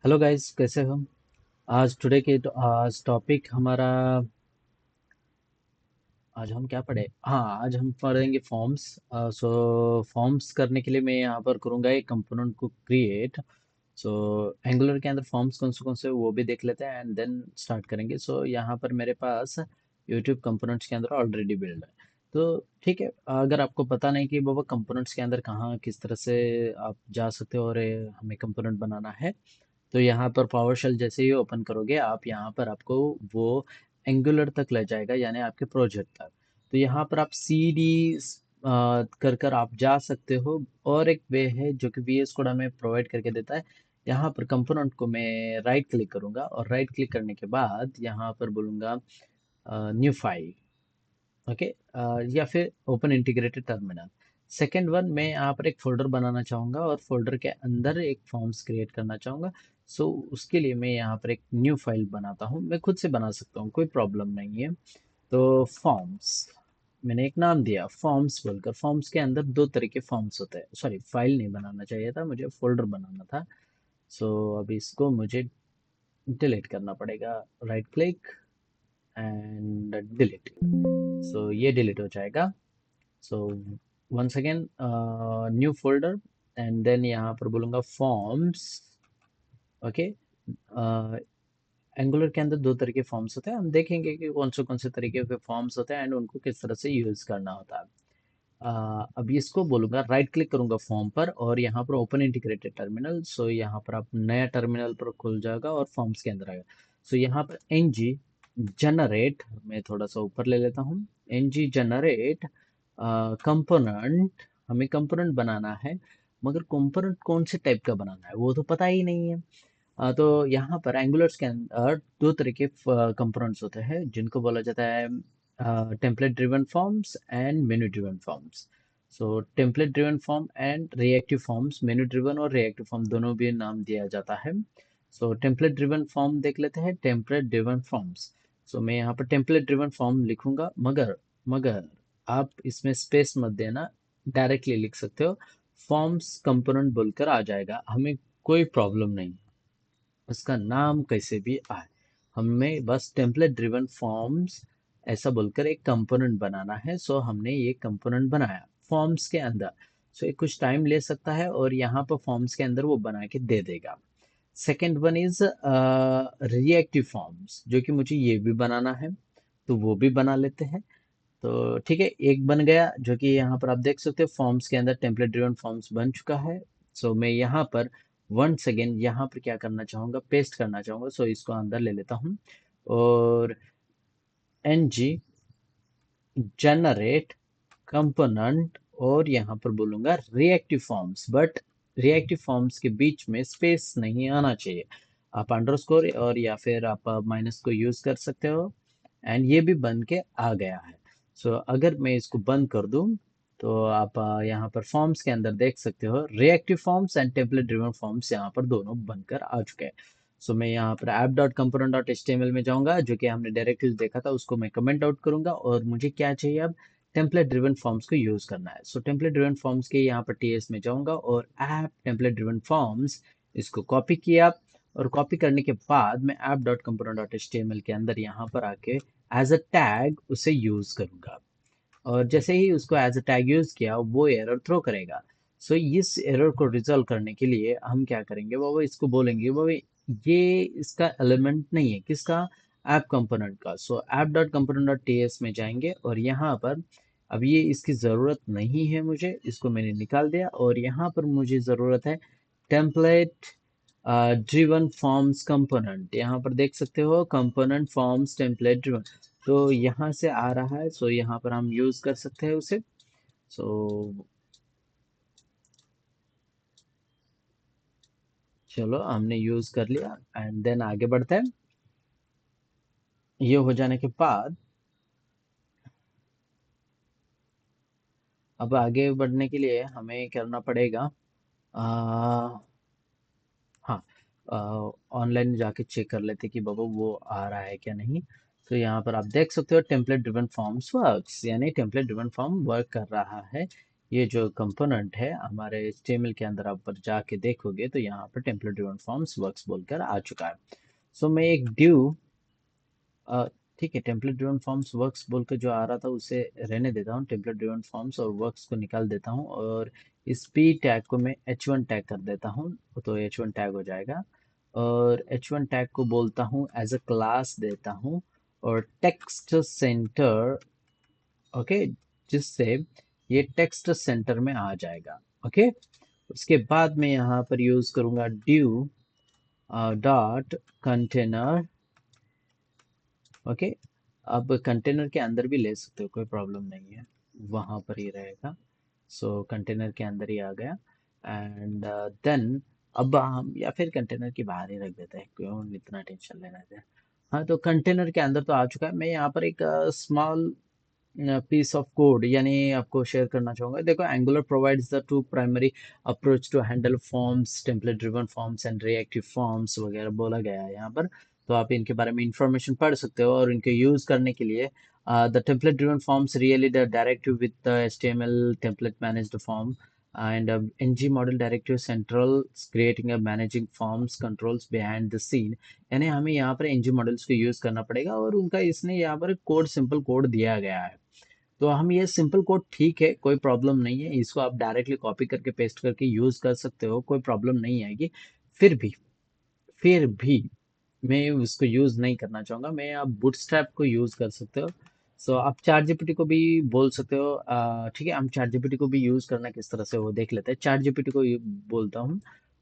Hello guys, कैसे हो? आज टॉपिक हमारा। आज हम क्या पढ़े? हाँ, आज हम पढ़ेंगे फॉर्म्स। सो फॉर्म्स करने के लिए मैं यहाँ पर करूँगा एक कंपोनेंट को क्रिएट। सो एंगुलर के अंदर फॉर्म्स कौन से वो भी देख लेते हैं एंड देन स्टार्ट करेंगे। सो यहाँ पर मेरे पास यूट्यूब कंपोनेंट्स के अंदर ऑलरेडी बिल्ड है। तो ठीक है, अगर आपको पता नहीं कि वो कंपोनेंट्स के अंदर कहाँ किस तरह से आप जा सकते हो और हमें कंपोनेंट बनाना है, तो यहाँ पर पावर शेल जैसे ही ओपन करोगे आप, यहाँ पर आपको वो एंगुलर तक ले जाएगा, यानी आपके प्रोजेक्ट तक। तो यहाँ पर आप सी डी कर कर आप जा सकते हो। और एक वे है जो कि VS कोड हमें प्रोवाइड करके देता है। यहाँ पर कंपोनेंट को मैं राइट क्लिक करूंगा और राइट क्लिक करने के बाद यहाँ पर बोलूंगा न्यू फाइल। ओके। या फिर open integrated terminal. Second one, मैं यहाँ पर एक फोल्डर बनाना चाहूँगा और फोल्डर के अंदर एक फॉर्म्स क्रिएट करना चाहूँगा। सो उसके लिए मैं यहाँ पर एक न्यू फाइल बनाता हूँ। मैं खुद से बना सकता हूँ, कोई प्रॉब्लम नहीं है। तो फॉर्म्स, मैंने एक नाम दिया फॉर्म्स बोलकर। फॉर्म्स के अंदर दो तरह के फॉर्म्स होते हैं। सॉरी, फाइल नहीं बनाना चाहिए था मुझे, फोल्डर बनाना था। सो अब इसको मुझे डिलीट करना पड़ेगा। Right click and delete. So ये डिलीट हो जाएगा। So once again new folder and then यहाँ पर बोलूँगा फॉर्म्स। ओके। एंगुलर के अंदर दो तरह के फॉर्म्स होते हैं, हम देखेंगे कि कौन से तरीके के फॉर्म्स होते हैं एंड उनको किस तरह से यूज करना होता है। अब इसको बोलूंगा, राइट क्लिक करूंगा फॉर्म पर और यहाँ पर ओपन इंटीग्रेटेड टर्मिनल। सो यहाँ पर आप नया टर्मिनल पर खुल जाएगा और फॉर्म्स के अंदर आएगा। सो यहाँ पर ng जनरेट, मैं थोड़ा सा ऊपर ले लेता हूँ। ng जनरेट कंपोनेंट, हमें कंपोनेंट बनाना है, मगर कंपोनेंट कौन से टाइप का बनाना है वो तो पता ही नहीं है। तो यहाँ पर एंगुलर्स के अंदर दो तरह के कंपोनेंट्स होते हैं जिनको बोला जाता है template driven forms and menu driven forms. So template driven form and reactive forms, menu driven और रिएक्टिव फॉर्म दोनों भी नाम दिया जाता है। सो टेम्पलेट ड्रिवन फॉर्म देख लेते हैं, टेम्पलेट ड्रिवन फॉर्म्स। सो मैं यहाँ पर टेम्पलेट ड्रिवन फॉर्म लिखूंगा, मगर मगर आप इसमें स्पेस मत देना, डायरेक्टली लिख सकते हो। फॉर्म्स कंपोनेंट बोलकर आ जाएगा, हमें कोई प्रॉब्लम नहीं, उसका नाम कैसे भी आए। हमें बस टेम्पलेट ड्रिवन फॉर्म्स ऐसा बोलकर एक कंपोनेंट बनाना है। सो हमने ये कंपोनेंट बनाया फॉर्म्स के अंदर। सो ये कुछ टाइम ले सकता है और यहाँ पर फॉर्म्स के अंदर वो बना के दे देगा। Second one is reactive forms, जो कि मुझे ये भी बनाना है, तो वो भी बना लेते हैं। तो ठीक है, एक बन गया जो कि यहाँ पर आप देख सकते हो फॉर्म्स के अंदर टेम्पलेट ड्रिवन फॉर्म्स बन चुका है। सो मैं यहाँ पर वंस अगेन यहाँ पर क्या करना चाहूँगा, पेस्ट करना चाहूँगा। सो इसको अंदर ले लेता हूँ और ng जनरेट कंपोनेंट, और यहाँ पर बोलूंगा reactive forms, but reactive forms के बीच में स्पेस नहीं आना चाहिए। आप अंडरस्कोर और या फिर आप माइनस को यूज कर सकते हो। एंड ये भी बन के आ गया है। सो अगर मैं इसको बंद कर दूं, तो आप यहाँ पर फॉर्म्स के अंदर देख सकते हो reactive forms and template driven forms यहाँ पर दोनों बनकर आ चुके हैं। सो मैं यहाँ पर app dot component dot HTML में जाऊंगा, जो कि हमने डायरेक्टली देखा था, उसको मैं कमेंट आउट करूंगा और मुझे क्या चाहिए अब, टेम्पलेट ड्रिवन फॉर्म्स को यूज करना है। सो टेम्पलेट ड्रिवन फॉर्म्स के यहाँ पर टीएस में जाऊंगा और ऐप टेम्पलेट ड्रिवन फॉर्म्स, इसको कॉपी किया। और कॉपी करने के बाद मैं app dot component dot HTML के अंदर यहाँ पर आके एज अ टैग उसे यूज करूंगा। और जैसे ही उसको एज अ टैग यूज किया, वो एरर थ्रो करेगा। सो इस एरर को रिजॉल्व करने के लिए हम क्या करेंगे, वो इसको बोलेंगे वो ये इसका एलिमेंट नहीं है, किसका, ऐप कंपोनेंट का। So app dot component dot TS में जाएंगे और यहाँ पर अब ये इसकी ज़रूरत नहीं है मुझे, इसको मैंने निकाल दिया और यहाँ पर मुझे ज़रूरत है टेम्पलेट ड्रिवन फॉर्म्स कंपोनेंट। यहाँ पर देख सकते हो कंपोनेंट फॉर्म्स टेम्पलेट ड्रिवन, तो यहाँ से आ रहा है। सो यहाँ पर हम यूज कर सकते हैं उसे। सो चलो, हमने यूज कर लिया एंड देन आगे बढ़ते हैं। ये हो जाने के बाद अब आगे बढ़ने के लिए हमें करना पड़ेगा, आ, हाँ, ऑनलाइन जाके चेक कर लेते कि बाबा वो आ रहा है क्या नहीं। तो यहाँ पर आप देख सकते हो टेम्पलेट ड्रिवन फॉर्म्स वर्क्स, यानी टेम्पलेट ड्रिवन फॉर्म वर्क कर रहा है। ये जो कंपोनेंट है हमारे HTML के अंदर आप पर जाके देखोगे तो यहाँ पर टेम्पलेट ड्रिवन फॉर्म्स वर्क्स बोलकर आ चुका है। सो मैं एक ड्यू ठीक है, टेम्पलेट ड्रिवन फॉर्म्स वर्क्स बोलकर जो आ रहा था उसे रहने देता हूँ, टेम्पलेट ड्रिवन फॉर्म्स और वर्क्स को निकाल देता हूँ और इस p टैग को मैं h1 टैग कर देता हूँ, तो h1 टैग हो जाएगा। और h1 टैग को बोलता हूँ एज अ क्लास देता हूँ और टेक्स्ट सेंटर, ओके, जिससे ये टेक्स्ट सेंटर में आ जाएगा। ओके, उसके बाद मैं यहाँ पर यूज करूंगा ड्यू डॉट कंटेनर। ओके, अब कंटेनर के अंदर भी ले सकते हो, कोई प्रॉब्लम नहीं है, वहां पर ही रहेगा। सो कंटेनर के अंदर ही आ गया एंड देन अब हम, या फिर कंटेनर के बाहर ही रख देते हैं, क्यों इतना टेंशन लेना है। हाँ, तो कंटेनर के अंदर तो आ चुका है। मैं यहाँ पर एक स्मॉल पीस ऑफ कोड यानी आपको शेयर करना चाहूंगा। देखो, Angular provides the two primary approach to handle forms, template driven forms and reactive forms वगैरह बोला गया है यहाँ पर। तो आप इनके बारे में इंफॉर्मेशन पढ़ सकते हो और इनके यूज करने के लिए the template driven forms really the directive with the HTML template managed form and ng model directive central creating a managing forms controls behind the scene। यानी हमें यहाँ पर ng मॉडल्स को यूज करना पड़ेगा और उनका इसने यहाँ पर कोड, सिंपल कोड दिया गया है। तो हम ये सिंपल कोड, ठीक है, कोई प्रॉब्लम नहीं है, इसको आप डायरेक्टली कॉपी करके पेस्ट करके यूज कर सकते हो, कोई प्रॉब्लम नहीं आएगी। फिर भी मैं उसको यूज नहीं करना चाहूंगा। मैं आप बूटस्ट्रैप को यूज कर सकते हो। सो आप चैट जीपीटी को भी बोल सकते हो। ठीक है, हम चैट जीपीटी को भी यूज करना किस तरह से वो देख लेते हैं। चैट जीपीटी को बोलता हूँ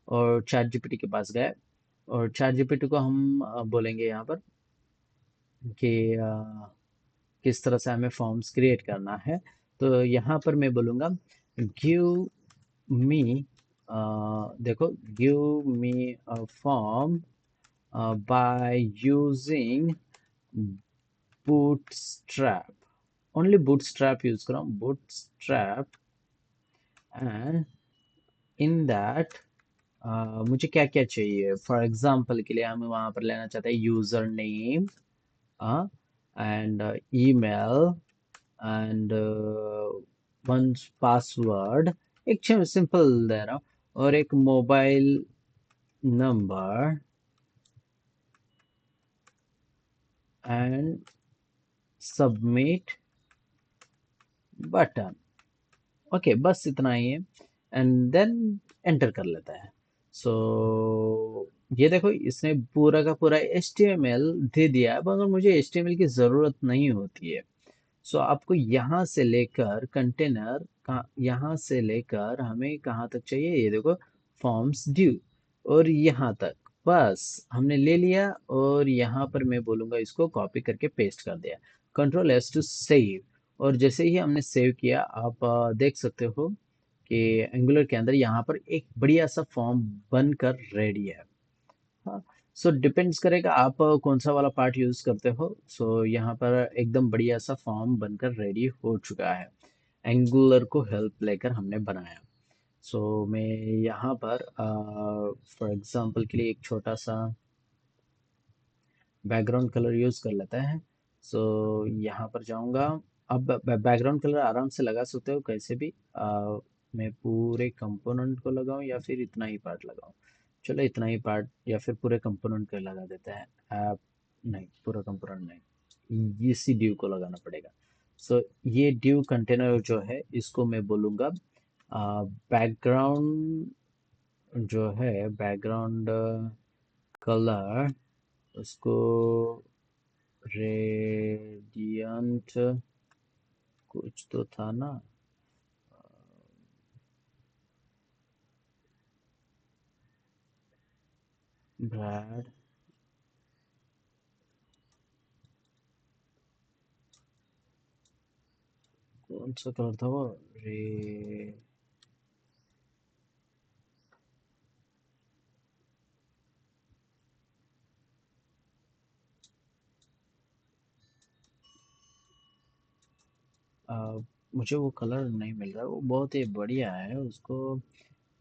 और चैट जीपीटी के पास गए और चैट जीपीटी को हम बोलेंगे यहाँ पर कि किस तरह से हमें फॉर्म्स क्रिएट करना है। तो यहाँ पर मैं बोलूँगा गिव मी, देखो, give me a form by using bootstrap, only bootstrap use करो, bootstrap, and in that मुझे क्या क्या चाहिए। फॉर एग्जांपल के लिए हम वहां पर लेना चाहते हैं user name and email and one password, एक सिंपल दे रहा हूँ, और एक mobile number and submit button. Okay, बस इतना ही है एंड देन एंटर कर लेता है। सो ये देखो, इसने पूरा का पूरा HTML दे दिया है, मगर मुझे HTML की ज़रूरत नहीं होती है। सो आपको यहाँ से लेकर कंटेनर का, यहाँ से लेकर हमें कहाँ तक चाहिए, ये देखो, फॉर्म्स ड्यू, और यहाँ तक बस हमने ले लिया। और यहाँ पर मैं बोलूँगा इसको कॉपी करके पेस्ट कर दिया, Ctrl+S टू सेव। और जैसे ही हमने सेव किया, आप देख सकते हो कि एंगुलर के अंदर यहाँ पर एक बढ़िया सा फॉर्म बनकर रेडी है। हाँ, सो डिपेंड्स करेगा आप कौन सा वाला पार्ट यूज करते हो। सो यहाँ पर एकदम बढ़िया सा फॉर्म बनकर रेडी हो चुका है, एंगुलर को हेल्प लेकर हमने बनाया। सो मैं यहाँ पर फॉर एग्जांपल के लिए एक छोटा सा बैकग्राउंड कलर यूज कर लेते हैं। सो यहाँ पर जाऊँगा। अब बैकग्राउंड कलर आराम से लगा सकते हो कैसे भी। मैं पूरे कंपोनेंट को लगाऊं या फिर इतना ही पार्ट लगाऊं। चलो इतना ही पार्ट या फिर पूरे कंपोनेंट को लगा देते हैं। नहीं, पूरा कंपोनेंट नहीं, इसी ड्यू को लगाना पड़ेगा। सो ये ड्यू कंटेनर जो है इसको मैं बोलूँगा बैकग्राउंड, जो है बैकग्राउंड कलर, उसको रेडियंट कुछ तो था ना। ब्रैड, कौन सा कलर था वो, रे, आ, मुझे वो कलर नहीं मिल रहा, वो बहुत ही बढ़िया है। उसको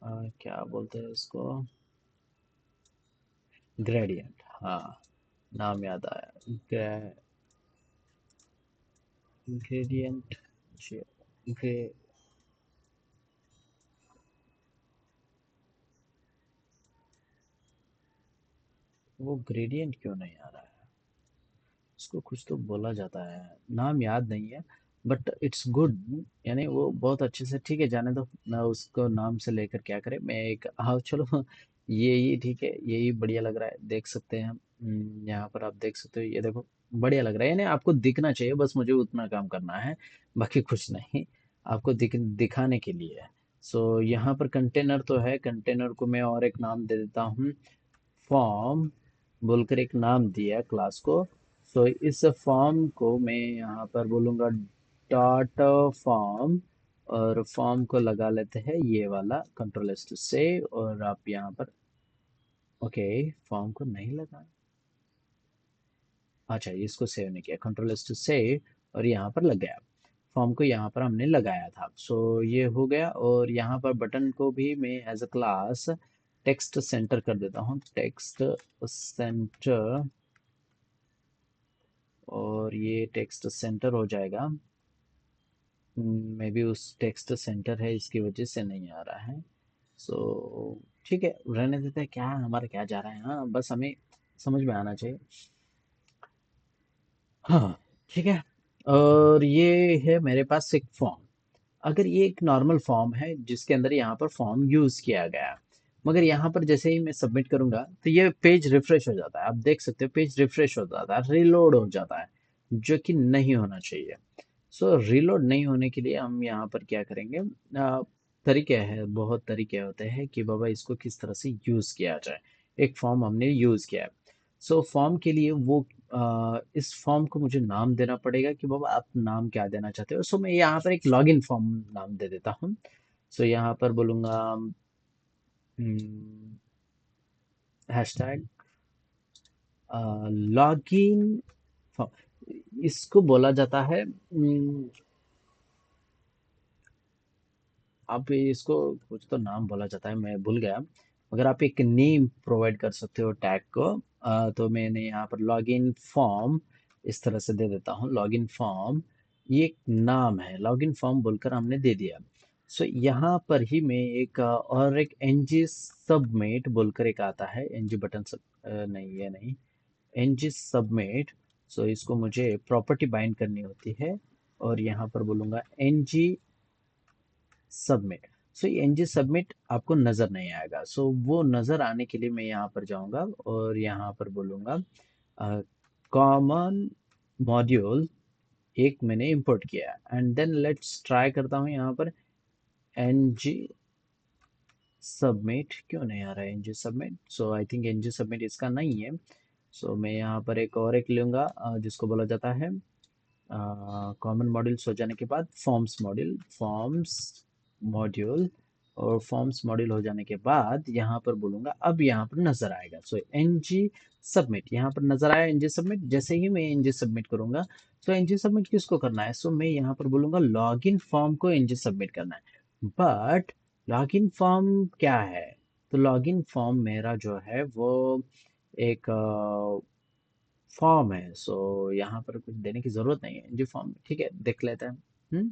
क्या बोलते हैं उसको, ग्रेडियंट, हाँ, नाम याद आया, ग्रेडियंट, वो ग्रेडियंट क्यों नहीं आ रहा है? उसको कुछ तो बोला जाता है, नाम याद नहीं है, बट इट्स गुड। यानी वो बहुत अच्छे से, ठीक है जाने दो ना, उसको नाम से लेकर क्या करें। मैं एक, हाँ चलो ये ठीक है, यही बढ़िया लग रहा है, देख सकते हैं हम। यहाँ पर आप देख सकते हो, ये देखो बढ़िया लग रहा है। यानी आपको दिखना चाहिए, बस मुझे उतना काम करना है, बाकी कुछ नहीं, आपको दिखाने के लिए। सो यहाँ पर कंटेनर तो है, कंटेनर को मैं और एक नाम दे देता हूँ, फॉर्म बोलकर एक नाम दिया है क्लास को। सो इस फॉर्म को मैं यहाँ पर बोलूँगा डॉट फॉर्म, और फॉर्म को लगा लेते हैं ये वाला कंट्रोल एस टू सेव, और आप यहाँ पर, ओके फॉर्म को नहीं लगा, अच्छा इसको सेव नहीं किया, कंट्रोल एस टू सेव, और यहाँ पर लग गया। फॉर्म को यहाँ पर हमने लगाया था, सो ये हो गया। और यहाँ पर बटन को भी मैं as a class text centre कर देता हूँ, टेक्स्ट सेंटर, और ये टेक्स्ट सेंटर हो जाएगा। मे बी उस टेक्स्ट सेंटर है, इसकी वजह से नहीं आ रहा है। सो ठीक है, रहने देते हैं, क्या हमारा क्या जा रहा है, हाँ बस हमें समझ में आना चाहिए। हाँ ठीक है। और ये है मेरे पास एक फॉर्म। अगर ये एक नॉर्मल फॉर्म है जिसके अंदर यहाँ पर फॉर्म यूज किया गया है, मगर यहाँ पर जैसे ही मैं सबमिट करूंगा तो ये पेज रिफ्रेश हो जाता है, आप देख सकते हो पेज रिफ्रेश हो जाता है, रिलोड हो जाता है, जो कि नहीं होना चाहिए। सो रिलोड नहीं होने के लिए हम यहाँ पर क्या करेंगे, तरीके हैं, बहुत तरीके होते हैं कि बाबा इसको किस तरह से यूज़ किया जाए। एक फॉर्म हमने यूज़ किया है, सो फॉर्म के लिए वो, इस फॉर्म को मुझे नाम देना पड़ेगा कि बाबा आप नाम क्या देना चाहते हो। सो मैं यहाँ पर एक लॉगिन फॉर्म नाम दे देता हूँ। सो यहाँ पर बोलूँगा हैशटैग लॉगिन फॉर्म, इसको बोला जाता है, आप इसको कुछ तो नाम बोला जाता है, मैं भूल गया। अगर आप एक नेम प्रोवाइड कर सकते हो टैग को, तो मैंने यहाँ पर लॉगिन फॉर्म इस तरह से दे देता हूँ, लॉगिन फॉर्म, ये एक नाम है, लॉगिन फॉर्म बोलकर हमने दे दिया। सो यहाँ पर ही मैं एक और एक एनजी सबमिट बोलकर एक आता है, एनजी बटन सब, नहीं ये नहीं, एनजी सबमिट। सो इसको मुझे प्रॉपर्टी बाइंड करनी होती है, और यहाँ पर बोलूँगा एनजी सबमिट। सो ये एनजी सबमिट आपको नजर नहीं आएगा, सो वो नजर आने के लिए मैं यहाँ पर जाऊंगा और यहाँ पर बोलूंगा कॉमन मॉड्यूल, एक मैंने इंपोर्ट किया, एंड देन लेट्स ट्राई करता हूँ यहाँ पर एनजी सबमिट, क्यों नहीं आ रहा है NG submit. So I think NG submit इसका नहीं है। सो मैं यहाँ पर एक और एक लूंगा, जिसको बोला जाता है कॉमन मॉड्यूल्स हो जाने के बाद फॉर्म्स मॉड्यूल, फॉर्म्स मॉड्यूल, और फॉर्म्स मॉड्यूल हो जाने के बाद यहाँ पर बोलूंगा, अब यहाँ पर नजर आएगा। सो एन जी सबमिट, यहाँ पर नजर आया एन जी सबमिट। जैसे ही मैं एन जी सबमिट करूंगा, तो एन जी सबमिट किसको करना है, सो मैं यहाँ पर बोलूंगा लॉगिन फॉर्म को एन जी सबमिट करना है। बट लॉगिन फॉर्म क्या है, तो लॉगिन फॉर्म मेरा जो है वो एक फॉर्म है। सो यहाँ पर कुछ देने की जरूरत नहीं है, एनजी फॉर्म ठीक है, देख लेते हैं।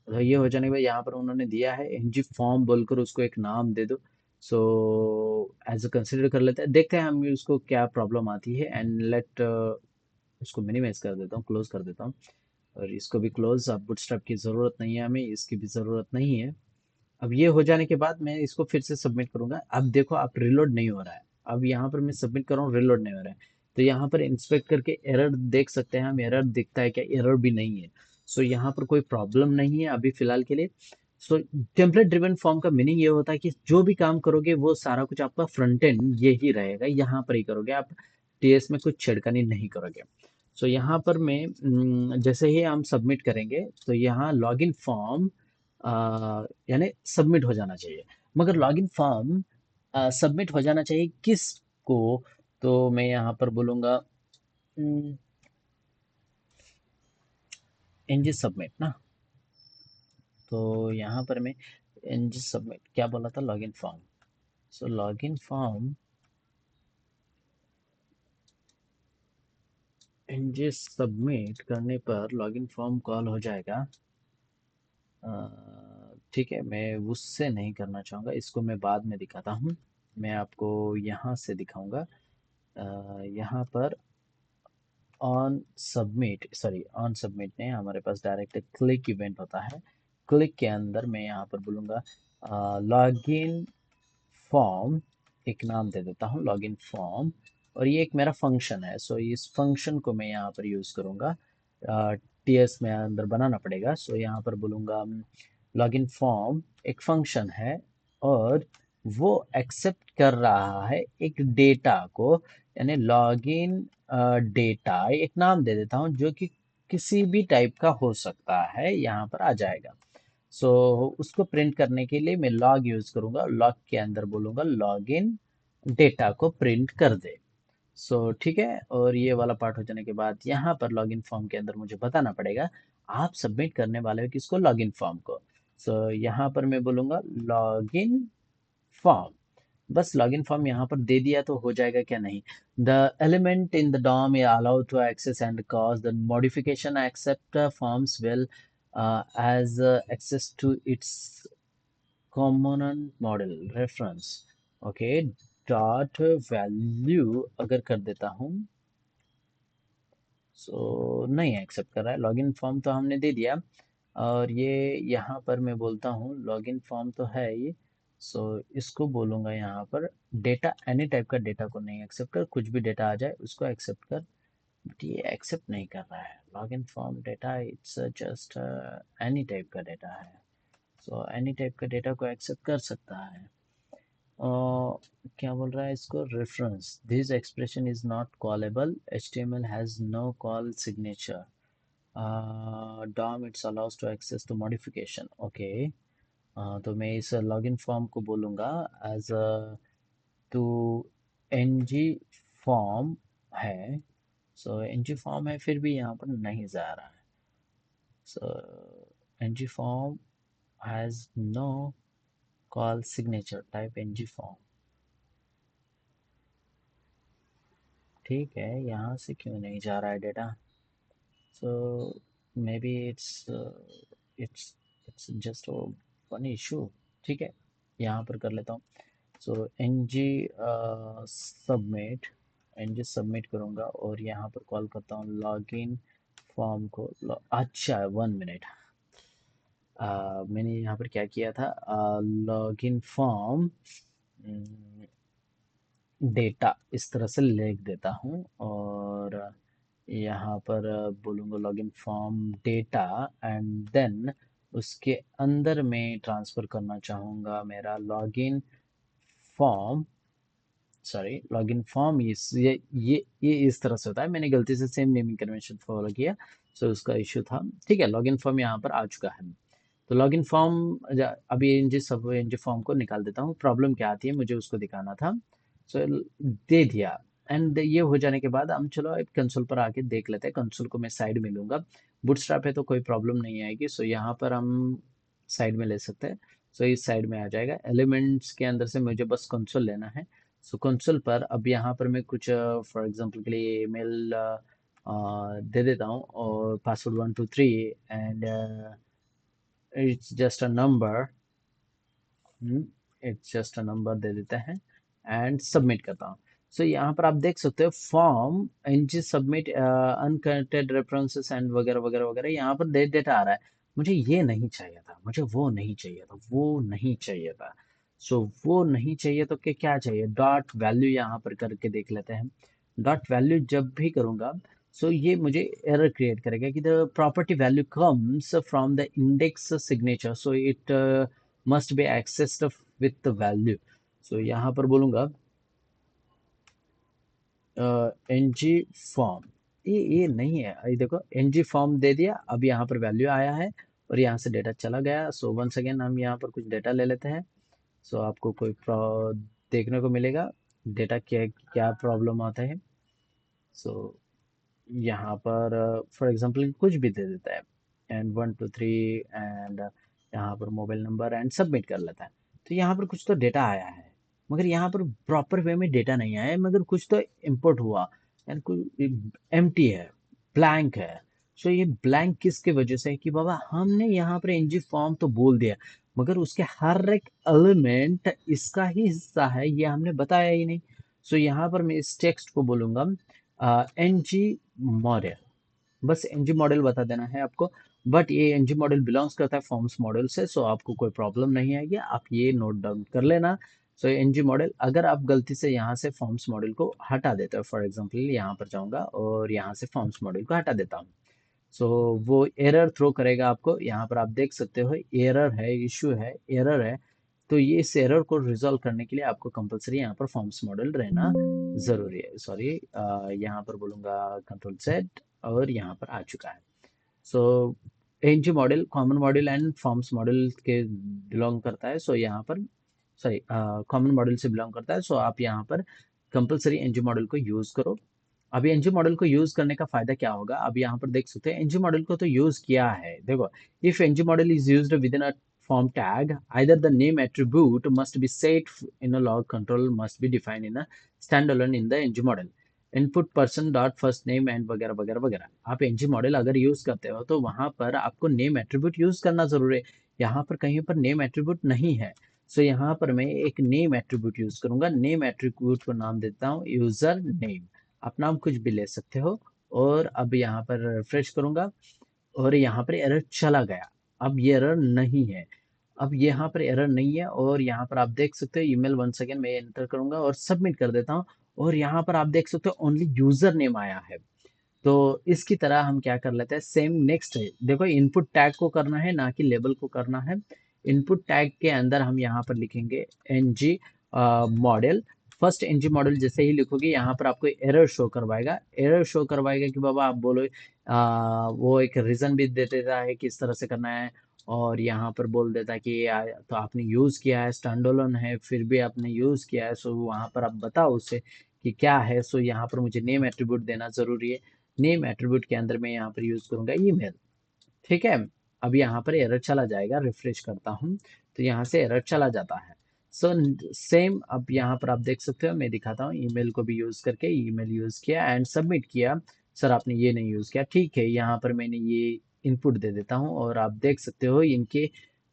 तो ये हो जाने के बाद यहाँ पर उन्होंने दिया है एनजी फॉर्म बोलकर, उसको एक नाम दे दो। सो एज अ कंसिडर कर लेते हैं, देखते हैं हम उसको क्या प्रॉब्लम आती है, एंड लेट, उसको मिनिमाइज कर देता हूँ, क्लोज कर देता हूँ, और इसको भी क्लोज। अब बुटस्ट्रैप की ज़रूरत नहीं है हमें, इसकी भी ज़रूरत नहीं है। अब ये हो जाने के बाद मैं इसको फिर से सबमिट करूंगा, अब देखो आप रिलोड नहीं हो रहा है, अब यहाँ पर मैं सबमिट कर रहा हूँ, रिलोड नहीं हो रहा है। तो यहाँ पर इंस्पेक्ट करके एरर देख सकते हैं हम, एरर दिखता है क्या, एरर भी नहीं है। सो यहाँ पर कोई प्रॉब्लम नहीं है अभी फिलहाल के लिए। सो टेम्पलेट ड्रिवन फॉर्म का मीनिंग ये होता है कि जो भी काम करोगे वो सारा कुछ आपका फ्रंट एंड ये ही रहेगा, यहाँ पर ही करोगे आप, टीएस में कुछ छेड़खानी नहीं करोगे। सो यहाँ पर मैं जैसे ही हम सबमिट करेंगे तो यहाँ लॉगिन फॉर्म यानी सबमिट हो जाना चाहिए। मगर लॉगिन फॉर्म सबमिट हो जाना चाहिए किसको, तो मैं यहाँ पर बोलूँगा एनजी सबमिट ना। तो यहाँ पर मैं एनजी सबमिट क्या बोला था, लॉगिन फॉर्म। सो लॉगिन फॉर्म एनजी सबमिट करने पर लॉगिन फॉर्म कॉल हो जाएगा। ठीक है, मैं उससे नहीं करना चाहूँगा, इसको मैं बाद में दिखाता हूँ, मैं आपको यहाँ से दिखाऊंगा। यहाँ पर ऑन सबमिट नहीं, हमारे पास डायरेक्ट क्लिक इवेंट होता है। क्लिक के अंदर मैं यहाँ पर बोलूँगा लॉगिन फॉर्म, एक नाम दे देता हूँ लॉगिन फॉर्म, और ये एक मेरा फंक्शन है। सो इस फंक्शन को मैं यहाँ पर यूज़ करूँगा, टीएस में अंदर बनाना पड़ेगा। सो यहाँ पर बोलूँगा लॉगिन फॉर्म एक फंक्शन है, और वो एक्सेप्ट कर रहा है एक डेटा को, यानी लॉगिन डेटा, एक नाम दे देता हूँ जो कि किसी भी टाइप का हो सकता है, यहाँ पर आ जाएगा। सो उसको प्रिंट करने के लिए मैं लॉग यूज करूंगा, लॉग के अंदर बोलूंगा लॉगिन डेटा को प्रिंट कर दे। ठीक है, और ये वाला पार्ट हो जाने के बाद यहाँ पर लॉगिन फॉर्म के अंदर मुझे बताना पड़ेगा आप सबमिट करने वाले हो किसको, लॉगिन फॉर्म को। यहाँ पर मैं बोलूंगा लॉगिन फॉर्म, बस लॉगिन फॉर्म यहाँ पर दे दिया तो हो जाएगा क्या, नहीं। The element in the DOM is allowed to access and cause the modification accept forms will as access to its component model reference, okay. Dot value अगर कर देता हूँ, नहीं एक्सेप्ट कर रहा है, लॉगिन फॉर्म तो हमने दे दिया। और ये यहाँ पर मैं बोलता हूँ लॉगिन फॉर्म तो है ये। इसको बोलूँगा यहाँ पर डेटा, एनी टाइप का डेटा को नहीं एक्सेप्ट कर, कुछ भी डेटा आ जाए उसको एक्सेप्ट कर। बट ये एक्सेप्ट नहीं कर रहा है login form data, it's just any type का डेटा है। एनी टाइप का डेटा को एक्सेप्ट कर सकता है। क्या बोल रहा है इसको, reference this expression is not callable, HTML has no call signature, DOM it's allows to access to modification, okay. तो मैं इस लॉगिन फॉर्म को बोलूँगा एज टू ng फॉर्म है। ng फॉर्म है, फिर भी यहाँ पर नहीं जा रहा है। ng form has no call signature, type ng form. ठीक है, यहाँ से क्यों नहीं जा रहा है data, so maybe it's it's just one issue. ठीक है, यहाँ पर कर लेता हूँ। N G submit, N G submit करूँगा और यहाँ पर कॉल करता हूँ लॉगिन फॉर्म को। अच्छा 1 मिनट, मैंने यहाँ पर क्या किया था, लॉगिन फॉर्म डेटा इस तरह से लिख देता हूँ, और यहाँ पर बोलूँगा login form data, and then उसके अंदर मैं ट्रांसफ़र करना चाहूँगा मेरा login form, sorry login form, ये इस तरह से होता है, मैंने गलती से सेम नेमिंग कन्वेंशन फॉलो किया, उसका इशू था। ठीक है, लॉगिन फॉर्म यहाँ पर आ चुका है। तो लॉगिन फॉर्म, अभी एनजी फॉर्म को निकाल देता हूँ, प्रॉब्लम क्या आती है मुझे उसको दिखाना था। दे दिया, एंड ये हो जाने के बाद हम चलो अब कंसोल पर आके देख लेते हैं। कंसोल को मैं साइड में लूंगा, बूटस्ट्रैप है तो कोई प्रॉब्लम नहीं आएगी। यहाँ पर हम साइड में ले सकते हैं। इस साइड में आ जाएगा, एलिमेंट्स के अंदर से मुझे बस कंसोल लेना है। कंसोल पर अब यहाँ पर मैं कुछ फॉर एग्जांपल के लिए ईमेल दे देता हूँ, और password 123, and it's just a number, it's just a number दे देते हैं, एंड सबमिट करता हूँ। यहाँ पर आप देख सकते हो form NG submit unconnected references and वगैरह वगैरह वगैरह, यहाँ पर डेटा आ रहा है। मुझे ये नहीं चाहिए था, मुझे वो नहीं चाहिए था, वो नहीं चाहिए था। वो नहीं चाहिए तो क्या चाहिए, डॉट वैल्यू यहाँ पर करके देख लेते हैं। डॉट वैल्यू जब भी करूँगा, ये मुझे एरर क्रिएट करेगा कि the property value comes from the index signature, it must be accessed with the value. यहाँ पर बोलूँगा एनजी फॉर्म, ये नहीं है, ये देखो एनजी फॉर्म दे दिया, अब यहाँ पर वैल्यू आया है और यहाँ से डेटा चला गया। वंस अगेन हम यहाँ पर कुछ डेटा ले लेते हैं। आपको कोई देखने को मिलेगा डेटा क्या क्या प्रॉब्लम आता है। यहाँ पर फॉर एग्जांपल कुछ भी दे देता है, एंड 123, एंड यहाँ पर मोबाइल नंबर, एंड सबमिट कर लेता है। तो यहाँ पर कुछ तो डेटा आया है, मगर यहाँ पर प्रॉपर वे में डेटा नहीं आया है, मगर कुछ तो इंपोर्ट हुआ, एंड कुछ एम्प्टी है, ब्लैंक है। ये ब्लैंक किसके वजह से है कि बाबा हमने यहाँ पर एनजी फॉर्म तो बोल दिया, मगर उसके हर एक एलिमेंट इसका ही हिस्सा है ये हमने बताया ही नहीं। सो यहाँ पर मैं इस टेक्स्ट को बोलूँगा एनजी मॉडल, बस एनजी मॉडल बता देना है आपको। बट ये एनजी मॉडल बिलोंग्स करता है फॉर्म्स मॉडल से, सो आपको कोई प्रॉब्लम नहीं आएगी, आप ये नोट डाउन कर लेना। सो एनजी मॉडल, अगर आप गलती से यहाँ से फॉर्म्स मॉडल को हटा देते हो, फॉर एग्जांपल यहाँ पर जाऊँगा और यहाँ से फॉर्म्स मॉडल को हटा देता हूँ, सो वो एरर थ्रो करेगा आपको। यहाँ पर आप देख सकते हो एरर है, इशू है, एरर है। तो ये इस एरर को रिजॉल्व करने के लिए आपको कंपलसरी यहाँ पर फॉर्म्स मॉडल रहना जरूरी है। सॉरी, यहाँ पर बोलूँगा कंट्रोल सेट और यहाँ पर आ चुका है। So NG model common model and forms model के बिलोंग करता है। सो यहाँ पर सॉरी, कॉमन मॉडल से बिलोंग करता है। सो आप यहाँ पर कंपलसरी एनजी मॉडल को यूज करो। अभी एनजी मॉडल को यूज करने का फायदा क्या होगा, अब यहाँ पर देख सकते हैं एनजी मॉडल को तो यूज किया है। देखो, if NG model is used within a form tag, either the name attribute must be set in a log control must be defined in a standalone in the ng model, input person dot first name and वगैरह वगैरह वगैरह। आप ng model अगर use करते हो तो वहां पर आपको नेम एट्रीब्यूट यूज करना जरूरी है। यहाँ पर कहीं पर नेम एट्रीब्यूट नहीं है। सो यहाँ पर मैं एक नेम एट्रीब्यूट यूज करूंगा। नेम एट्रीब्यूट को नाम देता हूँ यूजर नेम। आप नाम कुछ भी ले सकते हो। और अब यहाँ पर रिफ्रेश करूंगा और यहाँ पर एरर चला गया। अब ये एरर नहीं है, अब यहाँ पर एरर नहीं है। और यहाँ पर आप देख सकते हो ईमेल, वन सेकेंड मैं एंटर करूंगा और सबमिट कर देता हूँ। और यहाँ पर आप देख सकते हो ओनली यूजर नेम आया है। तो इसकी तरह हम क्या कर लेते हैं, सेम नेक्स्ट है। देखो, इनपुट टैग को करना है ना कि लेबल को करना है। इनपुट टैग के अंदर हम यहाँ पर लिखेंगे NG model. First NG model जैसे ही लिखोगे यहाँ पर आपको एरर शो करवाएगा। एरर शो करवाएगा कि बाबा आप बोलो, वो एक रीजन भी दे देता है किस तरह से करना है। और यहाँ पर बोल देता है कि तो आपने यूज किया है, स्टैंडअलोन है, फिर भी आपने यूज किया है, सो वहाँ पर आप बताओ उसे कि क्या है। सो यहाँ पर मुझे नेम एट्रीब्यूट देना जरूरी है। नेम एट्रीब्यूट के अंदर मैं यहाँ पर यूज करूंगा ईमेल। ठीक है, अब यहाँ पर एरर चला जाएगा, रिफ्रेश करता हूँ तो यहाँ से एरर चला जाता है। सो सेम अब यहाँ पर आप देख सकते हो, मैं दिखाता हूँ ईमेल को भी यूज करके। ईमेल यूज किया एंड सबमिट किया। सर आपने ये नहीं यूज किया, ठीक है, यहाँ पर मैंने ये इनपुट दे देता हूँ और आप देख सकते हो इनके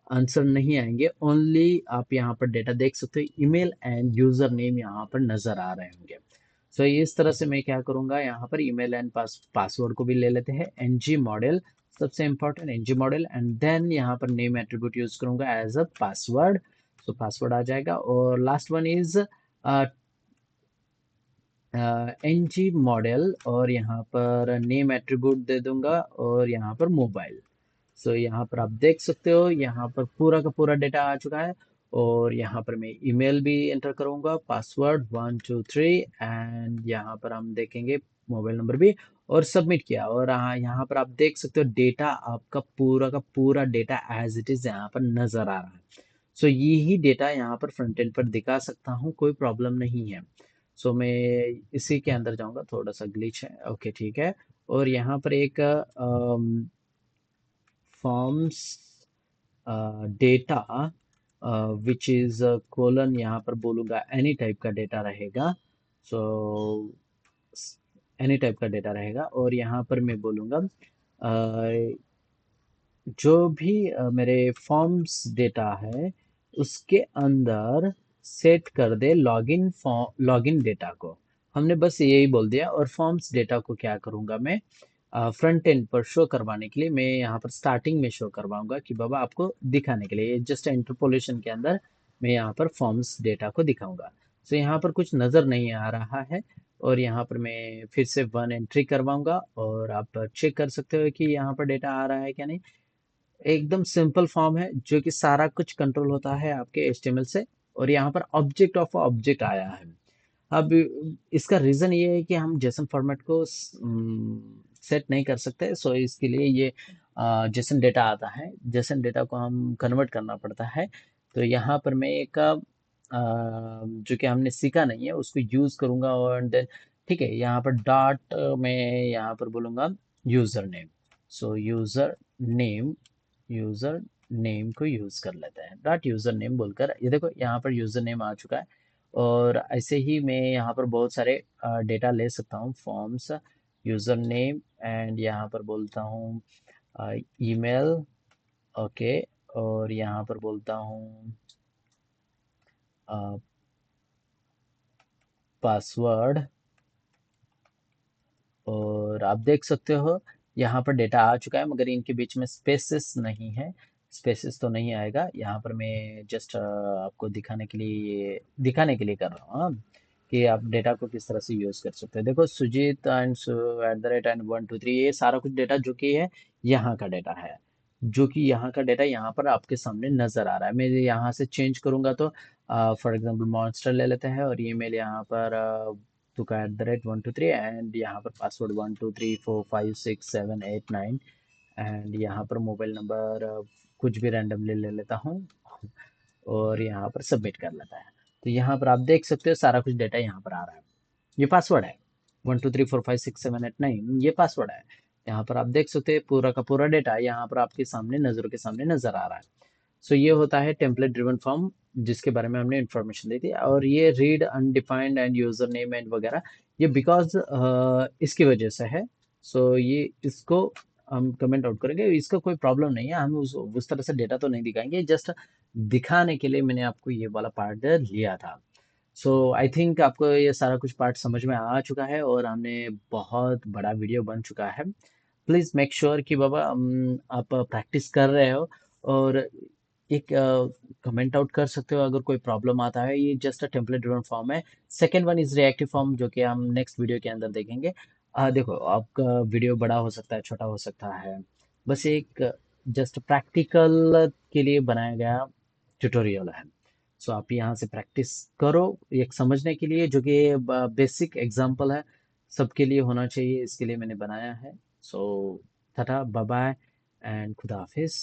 आंसर नहीं आएंगे। ओनली आप यहाँ पर डेटा देख सकते हो, ईमेल एंड यूजर नेम यहाँ पर नजर आ रहे होंगे। सो इस तरह से मैं क्या करूंगा, यहाँ पर ईमेल एंड पासवर्ड को भी ले लेते हैं एनजी मॉडल, सबसे important NG model. And then यहाँ पर नेम एट्रीब्यूट यूज करूंगा as a password. So password आ जाएगा। और last one is NG model और यहाँ पर नेम एट्रीब्यूट दे दूंगा और यहाँ पर मोबाइल। सो यहाँ पर आप देख सकते हो यहाँ पर पूरा का पूरा डेटा आ चुका है। और यहाँ पर मैं ईमेल भी एंटर करूंगा, पासवर्ड 123 एंड यहाँ पर हम देखेंगे मोबाइल नंबर भी। और सबमिट किया और यहाँ पर आप देख सकते हो डेटा आपका पूरा का पूरा डेटा एज इट इज यहाँ पर नजर आ रहा है। सो यही डेटा यहाँ पर फ्रंट एंड पर दिखा सकता हूँ, कोई प्रॉब्लम नहीं है। सो मैं इसी के अंदर जाऊंगा, थोड़ा सा ग्लिच है, ओके ठीक है। और यहाँ पर एक forms data which is colon, यहाँ पर बोलूंगा एनी टाइप का डेटा रहेगा। सो एनी टाइप का डेटा रहेगा और यहाँ पर मैं बोलूंगा जो भी मेरे फॉर्म्स डेटा है उसके अंदर सेट कर दे लॉगिन लॉगिन डेटा को। हमने बस यही बोल दिया। और फॉर्म्स डेटा को क्या करूंगा मैं, फ्रंट एंड पर शो करवाने के लिए मैं यहाँ पर स्टार्टिंग में शो करवाऊंगा कि बाबा आपको दिखाने के लिए जस्ट इंटरपोलेशन के अंदर मैं यहाँ पर फॉर्म्स डेटा को दिखाऊंगा। सो यहाँ पर कुछ नज़र नहीं आ रहा है। और यहाँ पर मैं फिर से वन एंट्री करवाऊंगा और आप चेक कर सकते हो कि यहाँ पर डेटा आ रहा है क्या नहीं। एकदम सिंपल फॉर्म है जो कि सारा कुछ कंट्रोल होता है आपके HTML से। और यहाँ पर ऑब्जेक्ट ऑफ ऑब्जेक्ट आया है। अब इसका रीजन ये है कि हम जेसन फॉर्मेट को सेट नहीं कर सकते। सो इसके लिए ये जेसन डेटा आता है, जेसन डेटा को हम कन्वर्ट करना पड़ता है। तो यहाँ पर मैं एक जो कि हमने सीखा नहीं है उसको यूज करूंगा। और देन ठीक है, यहाँ पर डॉट मैं यहाँ पर बोलूंगा यूजर नेम। सो यूजर नेम को यूज कर लेते हैं, डॉट यूजर नेम बोलकर। ये देखो यहाँ पर यूजर नेम आ चुका है। और ऐसे ही मैं यहाँ पर बहुत सारे डेटा ले सकता हूँ, फॉर्म्स, यूजर नेम एंड यहाँ पर बोलता हूँ ईमेल, ओके। और यहाँ पर बोलता हूँ पासवर्ड, और आप देख सकते हो यहाँ पर डेटा आ चुका है, मगर इनके बीच में स्पेसेस नहीं है। स्पेसेस तो नहीं आएगा यहाँ पर, मैं जस्ट आपको दिखाने के लिए कर रहा हूँ, हाँ, कि आप डेटा को किस तरह से यूज़ कर सकते हैं। देखो सुजीत एंड @ एंड 1 2 3, ये सारा कुछ डेटा जो कि है यहाँ का डेटा है, जो कि यहाँ का डेटा यहाँ पर आपके सामने नज़र आ रहा है। मैं यहाँ से चेंज करूँगा तो फॉर एग्जांपल मॉन्स्टर ले लेते हैं, और ईमेल यहाँ पर तुका @ 1 2 3, एंड यहाँ पर पासवर्ड 1 2 3 4 5 6 7 8 9, एंड यहाँ पर मोबाइल नंबर कुछ भी रैंडमली ले लेता हूँ, और यहाँ पर सबमिट कर लेता है। तो यहाँ पर आप देख सकते हो सारा कुछ डेटा यहाँ पर आ रहा है। ये पासवर्ड है 1 2 3 4 5 6 7 8 9, ये पासवर्ड है। यहाँ पर आप देख सकते हैं पूरा का पूरा डेटा यहाँ पर आपके सामने नज़रों के सामने नज़र आ रहा है। सो ये होता है टेम्पलेट ड्रिवन फॉर्म, जिसके बारे में हमने इन्फॉर्मेशन दी थी। और ये read undefined and user name and वगैरह, ये बिकॉज इसकी वजह से है। सो ये इसको हम कमेंट आउट करेंगे, इसका कोई प्रॉब्लम नहीं है, हम उस तरह से डेटा तो नहीं दिखाएंगे, जस्ट दिखाने के लिए मैंने आपको ये वाला पार्ट लिया था। सो आई थिंक आपको ये सारा कुछ पार्ट समझ में आ चुका है, और हमने बहुत बड़ा वीडियो बन चुका है। प्लीज़ मेक श्योर कि बाबा आप प्रैक्टिस कर रहे हो, और एक कमेंट आउट कर सकते हो अगर कोई प्रॉब्लम आता है। ये just a template driven form है। Second one is reactive form, जो कि हम नेक्स्ट वीडियो के अंदर देखेंगे। देखो आपका वीडियो बड़ा हो सकता है, छोटा हो सकता है, बस एक जस्ट प्रैक्टिकल के लिए बनाया गया ट्यूटोरियल है। सो आप यहाँ से प्रैक्टिस करो एक समझने के लिए, जो कि बेसिक एग्जाम्पल है, सबके लिए होना चाहिए, इसके लिए मैंने बनाया है। सो टाटा बाय बाय एंड खुदा हाफिज।